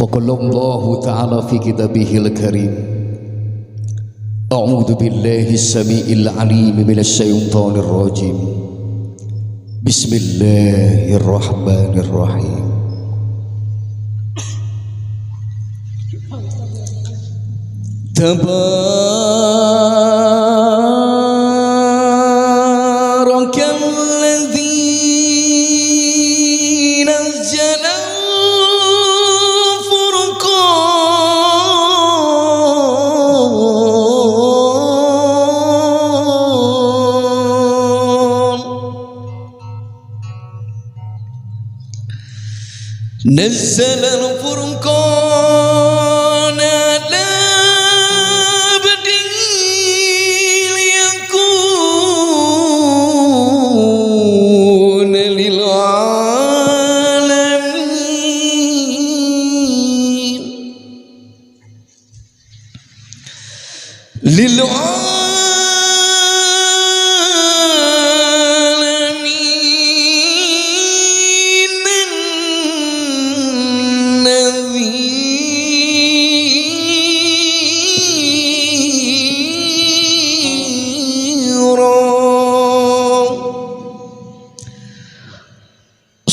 فقال الله تعالى في كتابه الكريم أعوذ بالله السميع العليم من الشيطان الرجيم بسم الله الرحمن الرحيم تبارك الذي نزل نزل الفرقان على عبده ليكون للعالمين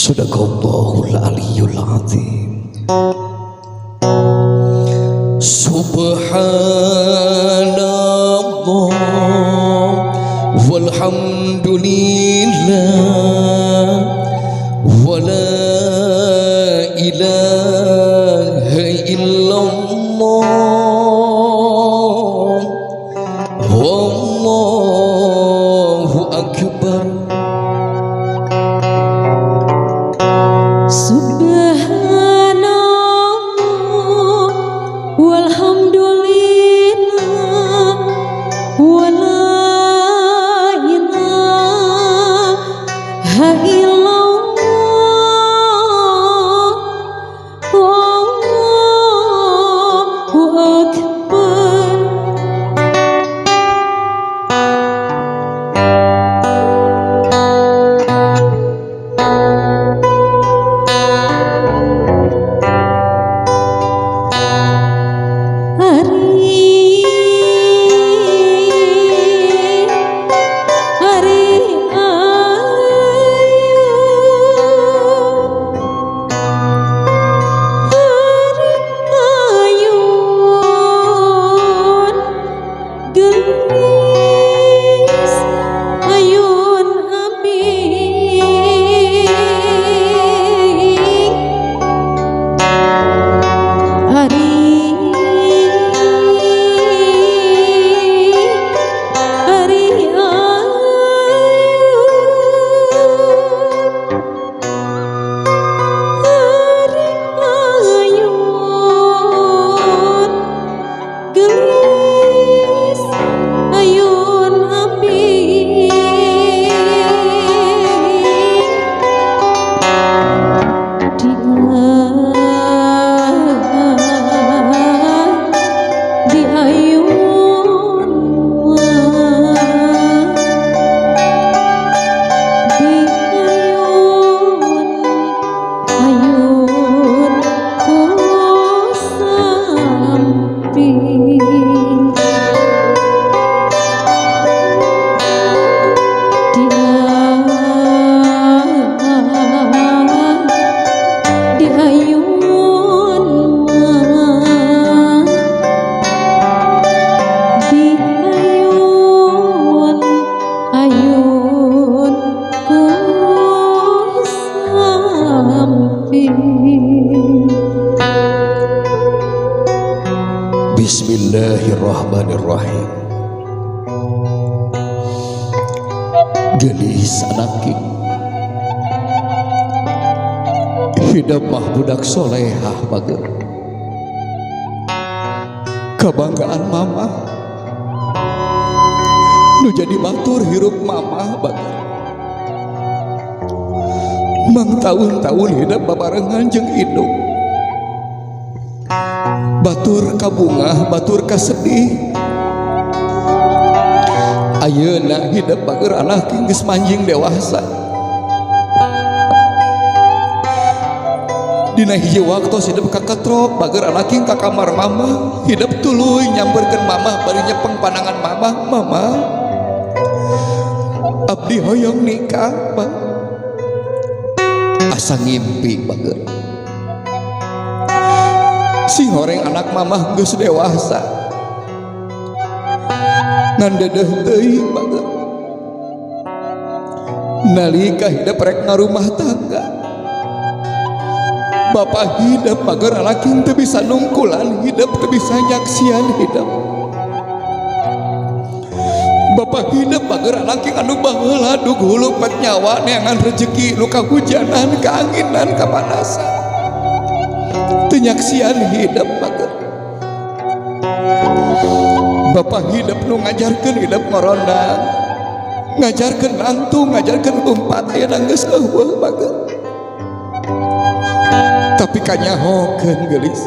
Sadaqallahul aliyyul azim. Subhanallah walhamdulillah wala ilaha illallah wallahu akbar. Bismillahirrahmanirrahim. Gelis anakki hidup mah budak solehah bager kebanggaan mama nu jadi batur hirup mama bager mang tahun-tahun hidup babarengan jeung induk batur kabungah batur kasedih ayeuna hidup bager anak geus manjing dewasa Dina hiji waktu hidup kakatrok bager anaking ka kamar mama, hidup tuluy nyamperkeun mama bari nyepeng pandangan mama. Mama, abdi hoyong nikah, Pak. Asa ngimpi bager. Si horeng anak mama geus dewasa. Ngan dedeh teuing bager. Nalika hidup rek ngarumah tangga. Bapak hidup bager laki teu bisa nungkulan hidup, teu bisa nyaksian hidup. Bapak hidup bager laki anu baheula dug hulu pet nyawa neangan rezeki nu kahujanan, kaanginan, kapanasan. Teu nyaksian hidup bager. Bapak hidup nu ngajarkeun hidup ngorondang, ngajarkeun nangtung, ngajarkeun umpat aya geus eueuh bager. Tapi kanyahokeun geulis.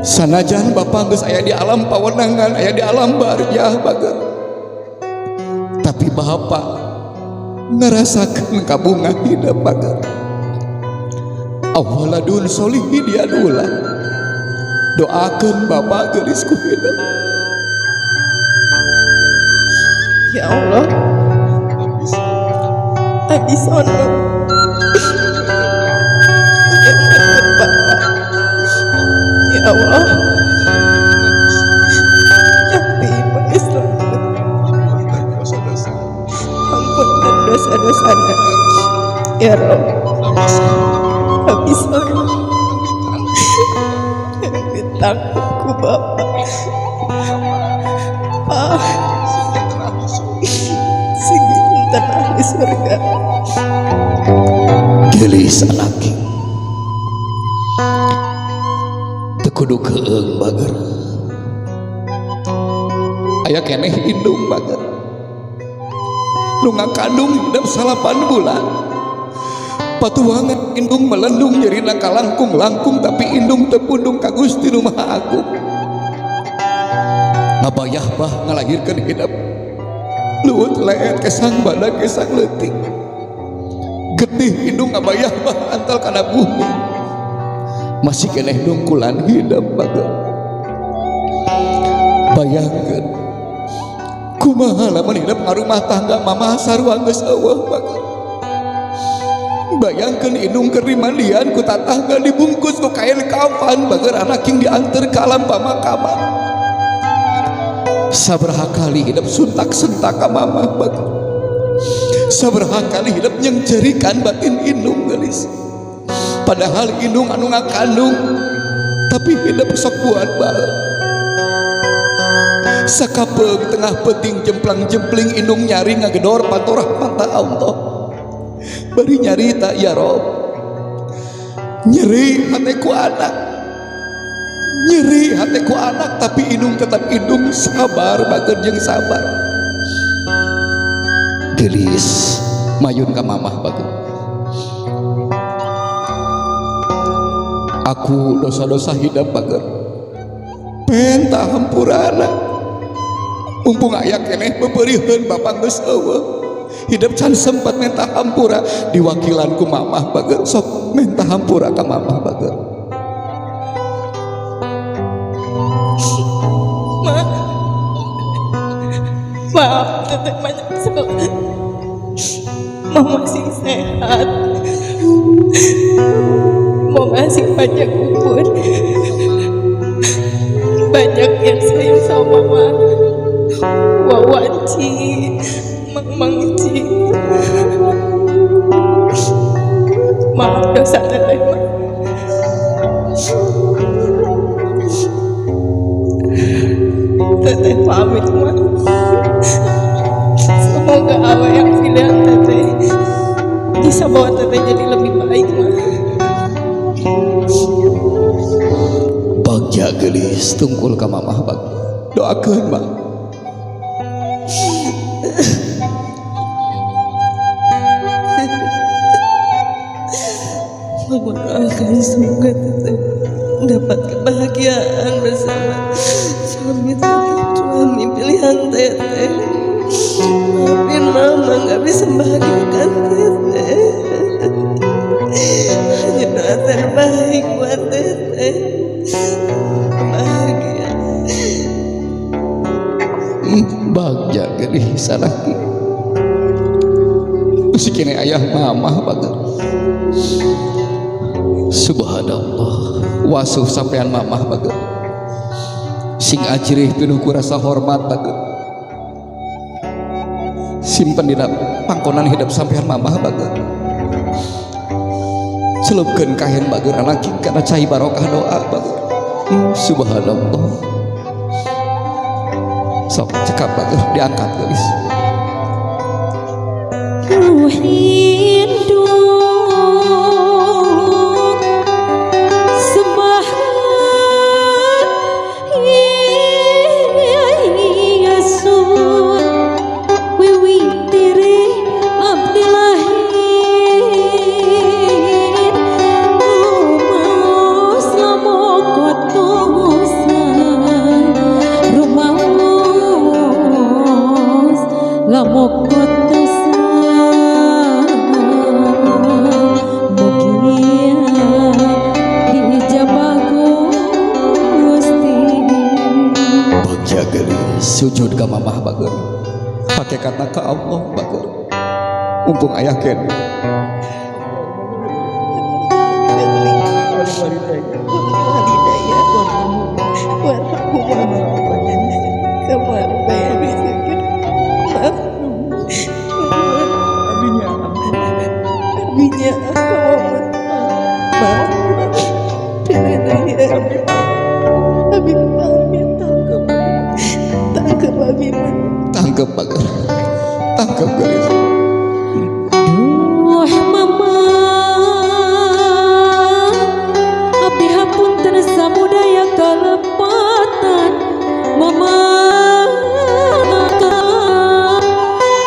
Sanajan Bapak geus aya di alam pawenangan, aya di alam barzah bager. Tapi Bapak ngarasakeun kabunga hidup bager. Awaladun solihin dia dula. Doakeun Bapak geulis ku hidup. Ya Allah, Adisono ya Allah, tapi ampunkan dosa-dosanya ya Rabb. Adisono takutku Bapak, tanah di surga. Gelis anaki teu kudu keung bager. Aya keneh indung bager nu ngakandung hidup 8 bulan. Patuangan indung melendung nyerina kalangkung-langkung, tapi indung teu pundung ka Gusti Nu Maha Agung. Ngabayah bah ngalahirkeun hidup luut leet kesang badak kesang leutik. Getih indung ngabayah bah antal kana bumi. Masih keneh dungkulan hidup bager. Bayangkeun kumaha lamun hidup ngarumah tangga mama sarua geus eueuh bager. Bayangkeun indung keur dimandian ku tatangga dibungkus ku kain kafan bager anak yang diantar ke alam pamakaman. Sabaraha kali hidup suntak-sentak ka mama bager. Sabaraha kali hidup nyengcerikan batin indung gelis. Padahal indung anu ngakandung, tapi hidup sok buat bae. Sakapeung tengah peting jemplang-jempling indung nyari ngagedor patorah mata Allah. Bari nyarita ya Rob, nyeri hatiku anak, nyeri hatiku anak, tapi indung tetap indung sabar bager jeung sabar. Gelis mayun ka mamah bager. Aku dosa-dosa hidup bager penta hampurana. Mumpung aya keneh bebeurieun Bapak geus eueuh. Hidup can sempat minta hampura diwakilanku mamah bager, sok minta hampura ka mamah bager. Maaf teteh banyak salah. Mama masih sehat, mau ngasih banyak umur, banyak yang sayang sama mama. Wawanci, Mangci, maaf dosa teteh. Teteh pamit mah. Semoga apa yang pilihan teteh bisa bawa teteh jadi lebih baik mah. Bagja gelis tungkul ka mamah bag. Doakeun bang. Doakan semoga teteh dapat kebahagiaan bersama suami pilihan teteh. Maafin mama gak bisa bahagiakan teteh. Hanya doa terbaik buat teteh. Bahagia. Bagja geuning salaki sikine ayah mamah bager. Subhanallah, wasuh sampean mamah bager sing ajrih penuh ku rasa hormat bager. Simpen dina pangkonan hidup sampean mamah bager. Celupkeun kahen bager alaki kana cai barokah doa bager. Subhanallah, sok cekap bager diangkat geus. Rindu sembahan Yesus wiwitiri abdi lahir rumaos lamokotosan rumaos lamokotosan sujud ka mamah bager pake kata ke Allah bager mumpung ayah ken tangkep bager tangkep geus. Duh mama abdi hapunten samudaya kalepatan mama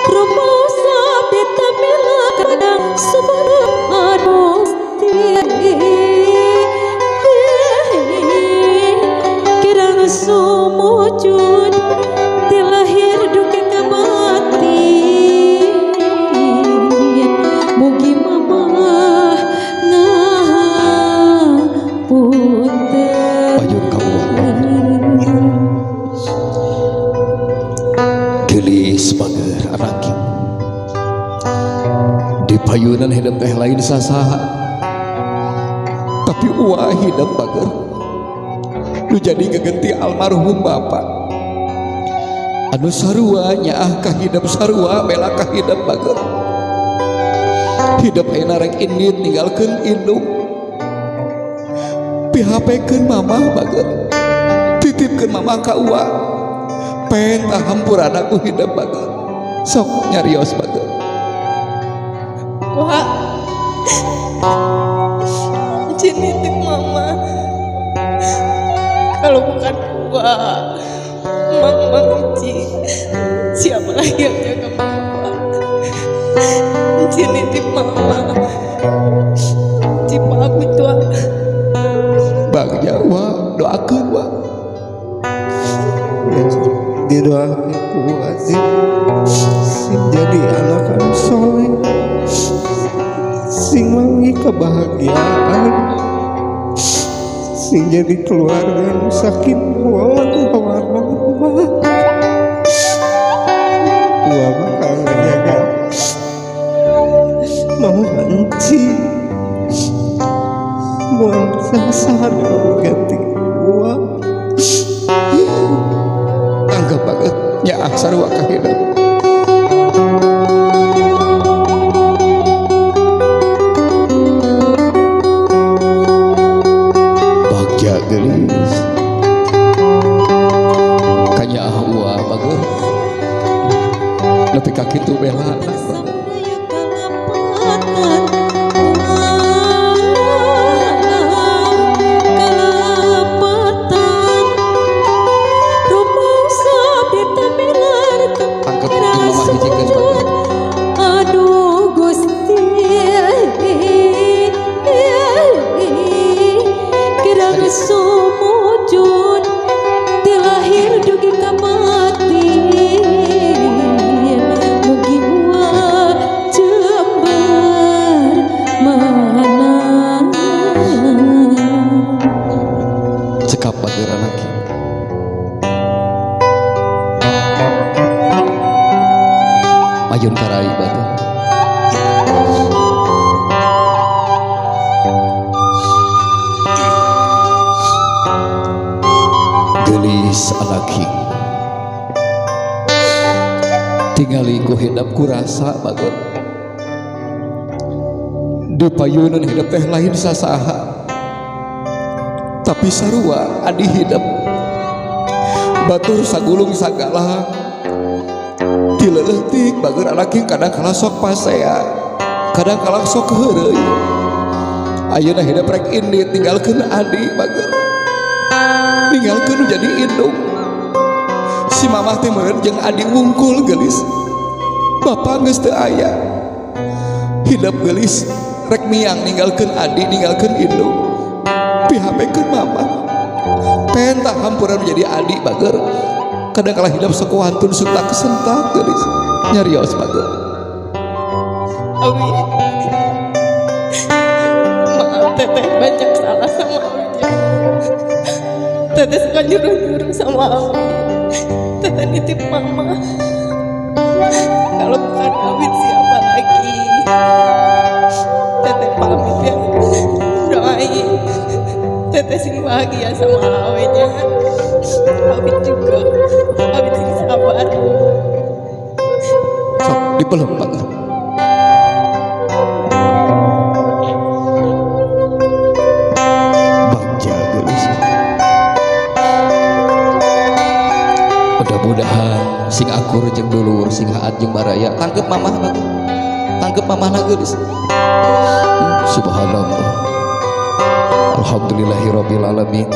rumaos abdi tamila kadang subhan Gusti kirang sumujud dilahir dugi kamati mugi mamah ngapunten Payun ka Allah gelis bager anaki di payunan hidup teh lain sasaha tapi uah hidup bager lu jadi ngegenti almarhum bapak anu sarua nyaah ka hidup sarua bela ka hidup bager hidup ayeuna rek indit ninggalkeun indung pihapekeun mamah bager titipkeun mamah ka uang pentah hampurana ku hidup bager sok nyarios bager. Wah cinitik mama kalau bukan gua mama Uci siapa lagi yang jaga mama cinitik mama cipa aku tua Bagja wa doakeun wa didoakan kuat sing jadi anak anu soleh sing wangi kebahagiaan sing jadi keluarga anu sakin warna gua bakal ngejaga mau benci mau sasar ganti gua tanggap banget nyaah sarua ka hidup. Bagja gelis kanyaah uah bager nepi ka kitu bela aduh Gusti kirang sumujud dilahir dugi kamati mugi buah jembar mana pikeun karai batur. Gelis alaki tingali ku hidap ku rasa batur. Di payunan hidup teh lain sasaha, tapi sarua adi hidup batur sagulung sagala tileleutik bager alaki kadang kala sok pasea kadang kala sok heureuy. Ayeuna hidup rek indit tinggalkeun adi bager tinggalkeun jadi indung. Si mamah teh meureun jeung adi wungkul gelis bapa geus teu aya hidup gelis rek miang ninggalkeun adi ninggalkeun indung pihapekeun mamah pentah hampuran menjadi adi bager kadang kala hidup sok wantun sentak kesentak gelis nyarios bager. Abi, maaf teteh banyak salah sama Abi. Teteh suka nyuruh-nyuruh sama Abi. Teteh nitip mama. Kalau bukan Abi siapa lagi? Teteh pamit ya. Doain teteh sing bahagia sama Awe-nya. Abi juga. Abi sing sabar. Sok dipeluk bager. Bagja gelis. Mudah-mudahan sing akur jeung dulur sing haat jeung baraya tangkep mamah bager. Tangkep mamahna gelis. Subhanallah. Alhamdulillahirabbil alamin.